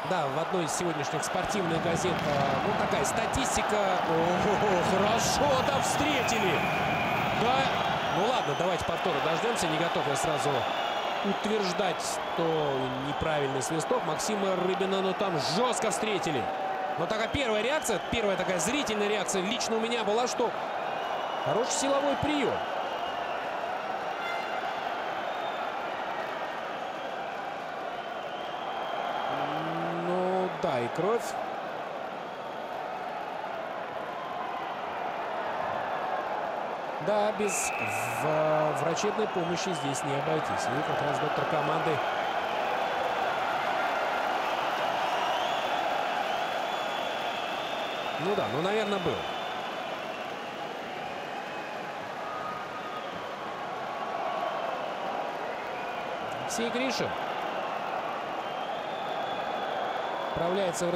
Да, в одной из сегодняшних спортивных газет, ну, такая статистика. О, хорошо, да, встретили. Да, ну ладно, давайте повтора дождемся. Не готов я сразу утверждать, что неправильный свисток Максима Рыбина, но там жестко встретили. Но такая первая реакция, первая такая зрительная реакция лично у меня была, что хороший силовой прием. Ну да, и кровь. Да, без врачебной помощи здесь не обойтись. И как раз доктор команды ну да, ну, наверное, был. Алексей Гришин отправляется в